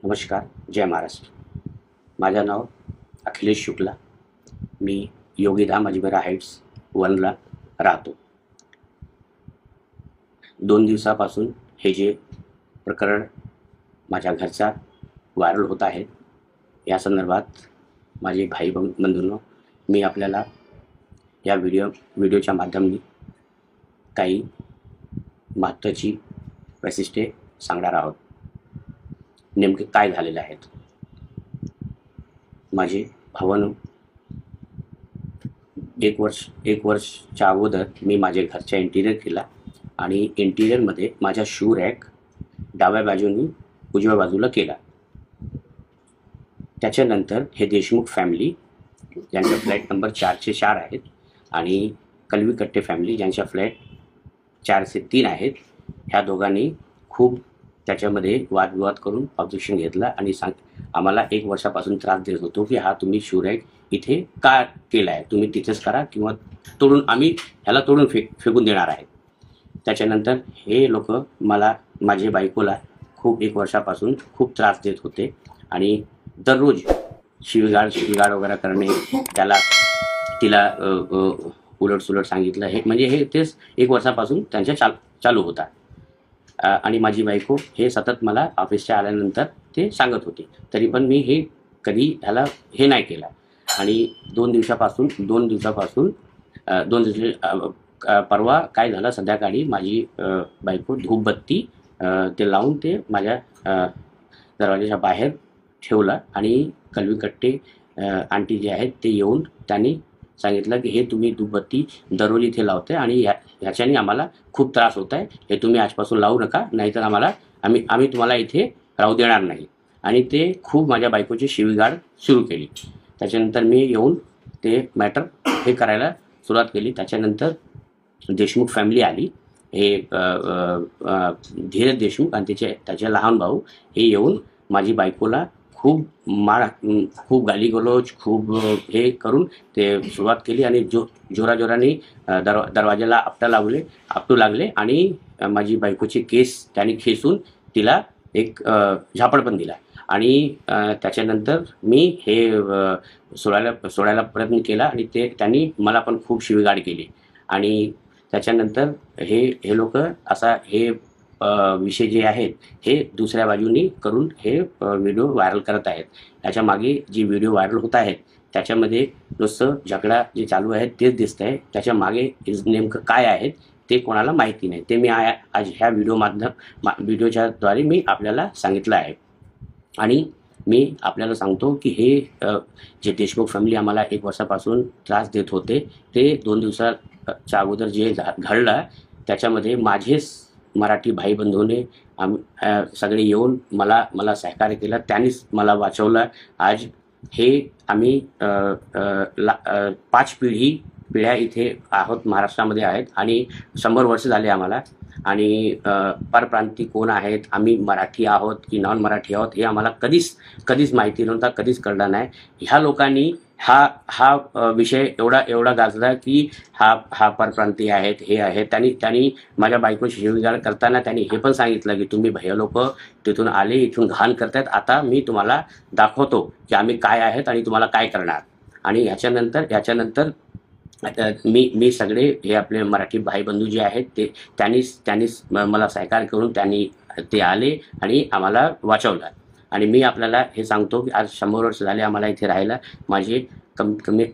नमस्कार, जय महाराष्ट्र. माझं नाव अखिलेश शुक्ला. मी योगीधाम अजमेरा हाईट्स 1ला राहतो. 2 दिवसापासून हे जे प्रकरण माझ्या घरचा व्हायरल होत आहे, या संदर्भात माझे भाई बंधूंनो, मी आपल्याला या व्हिडिओच्या माध्यमाने काही महत्त्वाची वैशिष्ट्ये सांगणार आहोत. नेमके काय झालेले आहेत. माझे भावांनो, एक वर्षच्या अगोदर मी माझ्या घरचा इंटिरियर केला आणि इंटिरियरमध्ये माझा शू रॅक डाव्या बाजूनी उजव्या बाजूला केला. त्याच्यानंतर हे देशमुख फॅमिली ज्यांचा फ्लॅट नंबर 404 आहेत आणि कलवीकट्टे फॅमिली ज्यांच्या फ्लॅट 403 आहेत, ह्या दोघांनी खूप त्याच्यामध्ये वादविवाद करून ऑब्जेक्शन घेतला आणि आम्हाला 1 वर्षापासून त्रास देत होतो की हा तुम्ही शू रॅक इथे का केला आहे, तुम्ही तिथेच करा किंवा तोडून आम्ही ह्याला तोडून फेकून देणार आहे. त्याच्यानंतर हे लोक माझ्या बायकोला खूप 1 वर्षापासून खूप त्रास देत होते आणि दररोज शिवीगाळ वगैरे करणे, तिला उलटसुलट सांगितलं, हे म्हणजे हे तेच 1 वर्षापासून त्यांच्या चालू होता. आणि माझी बायको हे सतत मला ऑफिसच्या आल्यानंतर ते सांगत होते, तरी पण मी हे कधी ह्याला हे नाही केलं. आणि 2 दिवसापासून परवा काय झालं, संध्याकाळी माझी बायको धूपबत्ती ते लावून ते माझ्या दरवाजाच्या बाहेर ठेवला आणि कलवीकट्टे आंटी जे आहेत ते येऊन त्यांनी सांगितलं की हे तुम्ही धूपबत्ती दररोज इथे लावते आणि ह्याच्याने आम्हाला खूप त्रास होत आहे, हे तुम्ही आजपासून लावू नका, नाहीतर आम्ही तुम्हाला इथे राहू देणार नाही. आणि ते खूप माझ्या बायकोची शिवीगाळ सुरू केली. त्याच्यानंतर मी येऊन ते मॅटर हे करायला सुरुवात केली. त्याच्यानंतर देशमुख फॅमिली आली, हे धीरज देशमुख आणि त्याचे लहान भाऊ हे येऊन माझी बायकोला खूप गालीगलोच खूप हे करून ते सुरुवात केली आणि जोराने दरवाजाला आपटू लागले आणि माझी बायकोचे केस त्यांनी खेचून तिला एक झापड पण दिला. आणि त्याच्यानंतर मी हे सोडायला प्रयत्न केला आणि त्यांनी मला पण खूप शिवीगाळ केली. आणि त्याच्यानंतर हे लोक असा हे विषय जे आहेत हे दुसऱ्या बाजूनी करून हे व्हिडिओ व्हायरल करत आहेत. याच्या मागे जी व्हिडिओ व्हायरल होत आहेत त्याच्यामध्ये नुसतं झगडा जे चालू आहे तेच दिसत आहे. त्याच्या मागे नेमकं काय आहेत ते कोणाला माहिती नाही. ते मी आज ह्या व्हिडिओच्याद्वारे मी आपल्याला सांगितलं आहे. आणि मी आपल्याला सांगतो की हे जे देशमुख फॅमिली आम्हाला 1 वर्षापासून त्रास देत होते, ते 2 दिवसाच्या अगोदर जे घडलं त्याच्यामध्ये माझेच मराठी भाई बंधूने सगळे येऊन मला सहकार्य केलं, त्यांनीच मला वाचवलं. आज हे आम्ही 5 पिढ्या इथे आहोत, महाराष्ट्रामध्ये आहेत आणि 100 वर्ष झाले आम्हाला. आणि परप्रांती कोण आहेत, आम्ही मराठी आहोत की नॉन मराठी आहोत हे आम्हाला कधीच माहिती नव्हता, कधीच कळलं नाही. ह्या लोकांनी हा विषय एवढा गाजला की हा परप्रांती आहेत, हे आहे. त्यांनी माझ्या बायकोची शिवीगाळ करताना त्यांनी हे पण सांगितलं की तुम्ही भैया लोक तिथून आले, इथून घाण करतायत, आता मी तुम्हाला दाखवतो की आम्ही काय आहेत आणि तुम्हाला काय करणार. आणि ह्याच्यानंतर मी सगळे हे आपले मराठी भाई बंधू जे आहेत त्यांनीच मला सहकार्य करून ते आले आणि आम्हाला वाचवलं. आणि मी आपल्याला हे सांगतो की आज 100 वर्ष झाले आम्हाला इथे राहायला. माझे कमीत कमी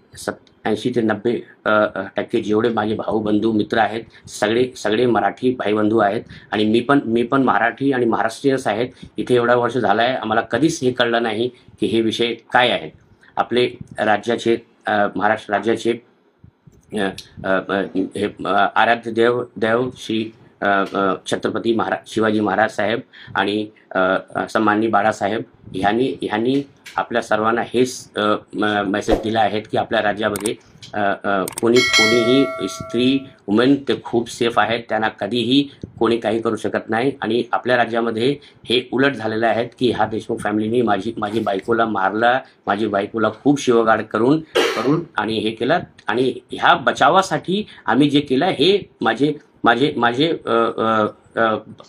80 ते 90% जेवढे माझे भाऊ बंधू मित्र आहेत सगळे मराठी भाई बंधू आहेत. आणि मी पण मराठी आणि महाराष्ट्रीयच आहेत. इथे एवढा वर्ष झाला आहे, आम्हाला कधीच हे कळलं नाही की हे विषय काय आहेत. आपले राज्याचे महाराष्ट्र राज्याचे हे आराध्य देव श्री छत्रपती शिवाजी महाराज साहेब आणि सन्माननीय बाळासाहेब ह्यांनी आपल्या सर्वांना हेच मेसेज दिला आहे की आपल्या राज्यामध्ये कोणीही स्त्री वुमेन ते खूप सेफ आहेत, त्यांना कधीही कोणी काही करू शकत नाही. आणि आपल्या राज्यामध्ये हे उलट झालेलं आहे की ह्या देशमुख फॅमिलीने माझी बायकोला मारला, माझी बायकोला खूप शिवीगाळ करून आणि हे केलं. आणि ह्या बचावासाठी आम्ही जे केलं हे माझे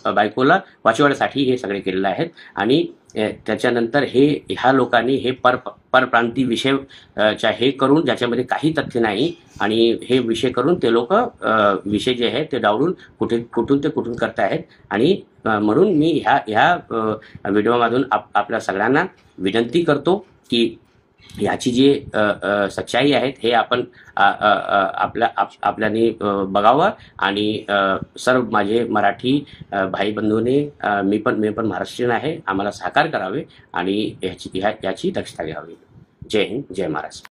बायकोला वाचवण्यासाठी हे सगळे केलेलं आहेत. आणि त्याच्यानंतर ह्या लोकांनी हे परप्रांती विषय हे करून ज्याच्यामध्ये काही तथ्य नाही आणि हे विषय करून ते लोक विषय जे आहे ते डावलून कुठून ते कुठून करतायत. आणि म्हणून मी ह्या व्हिडिओमधून आपल्या सगळ्यांना विनंती करतो की ह्याची जी सच्चाई आहेत हे आपण आपल्याने बघावं. आणि सर्व माझे मराठी भाई बंधूने मी पण महाराष्ट्रीयन आहे, आम्हाला सहकार्य करावे आणि याची दक्षता घ्यावी. जय हिंद, जय महाराष्ट्र.